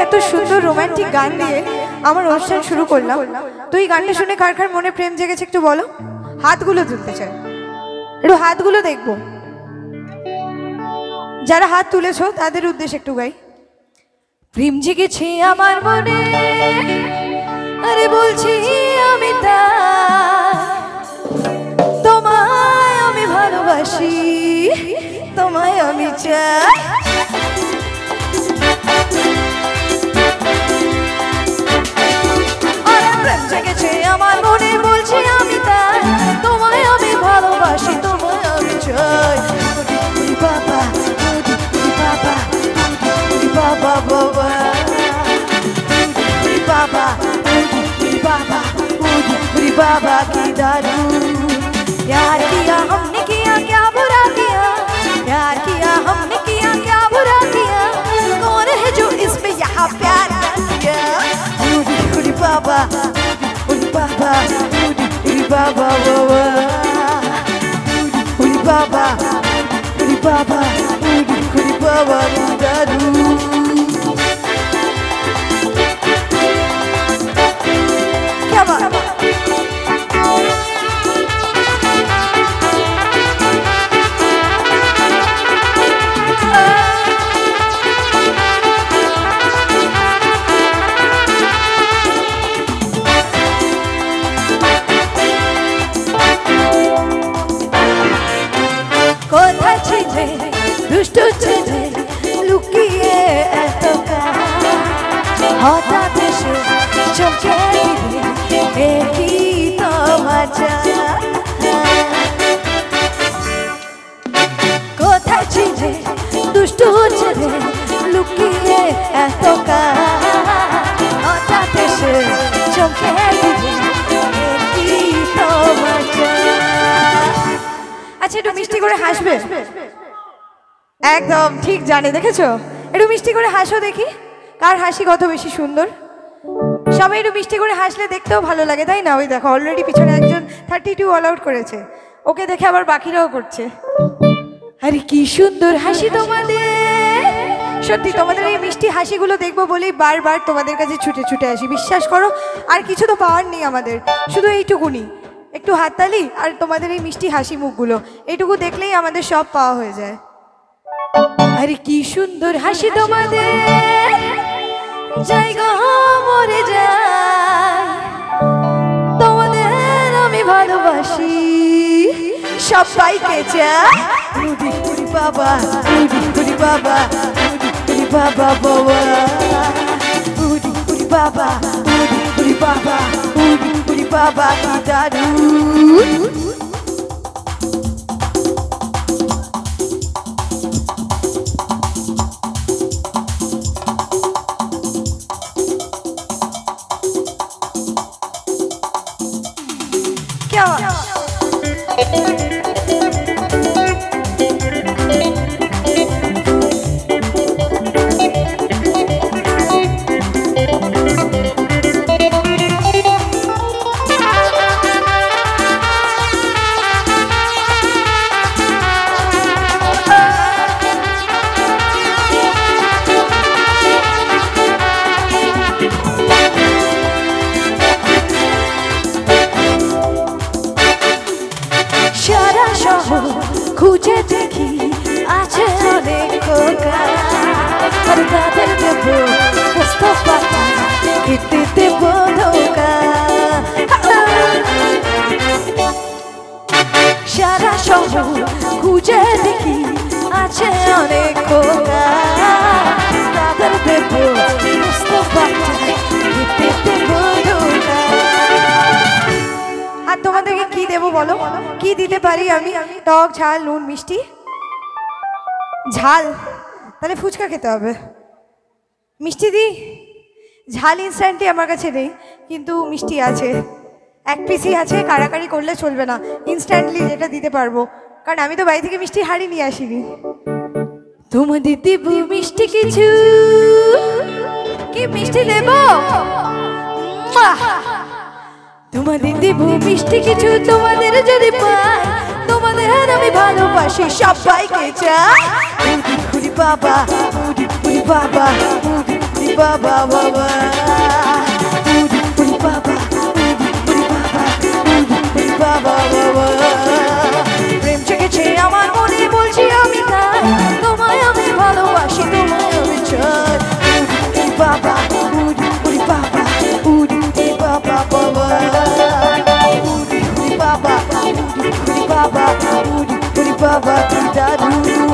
এত সুন্দর রোমান্টিক গান দিয়ে আমার অনুষ্ঠান শুরু করলাম। তো এই গানটা শুনে কার কার মনে প্রেম জেগেছে একটু বলো। হাতগুলো তুলতে চাই, একটু হাতগুলো দেখবো। যারা হাত তুলেছো তাদের উদ্দেশ্যে একটু গাই। প্রেম জেগেছে আমার মনে, আরে বলছি আমি তোমায় আমি ভালোবাসি, তোমায় আমি চাই। প্রেম জেগেছে আমার মনে, বলছি আমি তাই, তোমায় আমি ভালোবাসি, তোমায় আমি চাই। বাবা বাবা বাবা বাবা बाबा बाबा बाबा की दारू। प्यार किया हमने, किया क्या बुरा किया, प्यार किया हमने, किया क्या बुरा किया, कौन है जो इसमें यहाँ प्यार किया। बाबा बाबा बाबा बाबा बाबा बाबा की दारू। দুষ্ট ছেলে লুকিয়ে এত হঠাৎ এসে চোখে একই তো মজা। কোথায় ছিলে দুষ্ট ছেলে লুকিয়ে এত হঠাৎ এসে চোখে একই তো মজা। আচ্ছা একটু মিষ্টি করে হাসবে। একদম ঠিক জানে, দেখেছো? একটু মিষ্টি করে হাসো দেখি, কার হাসি কত বেশি সুন্দর। সবাই একটু মিষ্টি করে হাসলে দেখতেও ভালো লাগে, তাই না? ওই দেখো অলরেডি পিছনে একজন 32 অল আউট করেছে, ওকে দেখে আবার বাকিরাও করছে। আরে কি সুন্দর হাসি তোমাদের, সত্যি তোমাদের এই মিষ্টি হাসিগুলো দেখবো বলেই বারবার তোমাদের কাছে ছুটে ছুটে আসি। বিশ্বাস করো আর কিছু তো পাওয়ার নেই আমাদের, শুধু এইটুকুনি, একটু হাততালি আর তোমাদের এই মিষ্টি হাসি মুখগুলো, এইটুকু দেখলেই আমাদের সব পাওয়া হয়ে যায়। আরে কি সুন্দর হাসি তোমাদের, জায়গা মরে যায়, তোমাদের আমি ভালোবাসি, সবাইকে চাই। বাবা বাবা বাবা বাবা বাবা বাবা বাবা কি দারুণ। খুঁজে দেখি আছে অনেক খোকা, আর তাদের দেব মুস্তফাটা খেতে দেব ধোকা। সারা শহর খুঁজে দেখি আছে অনেক খোকা, তাদের দেব মুস্তফাটা খেতে দেব ধোকা। আর তোমাদেরকে কি দেবো বলো, কি দিতে পারি আমি? টক ঝাল নুন মিষ্টি। ঝাল তাহলে ফুচকা খেতে হবে। মিষ্টি দি, ঝাল ইনস্ট্যান্টলি আমার কাছে নেই, কিন্তু মিষ্টি আছে, এক পিসই আছে, কাড়াকাড়ি করলে চলবে না, ইনস্ট্যান্টলি যেটা দিতে পারবো, কারণ আমি তো বাড়ি থেকে মিষ্টি হাড়ি নিয়ে আসিনি। তোমাদের দেব মিষ্টি কিছু, কি মিষ্টি দেব? তোমাদের দেব মিষ্টি কিছু, তোমাদের যদি পাই, তোমাদের আমি ভালোবাসি, সবাইকে চাই। বাবা বাবা বাবা বাবা উরি বাবা উরি বাবা বাবা প্রেম জেগেছে আমার মনে বলছি আমি তাই তোমায় আমি ভালোবাসি তোমায় আমি চাই উরি বাবা উরি বাবা উরি বাবা বাবা উরি বাবা উরি বাবা উরি বাবা দাদু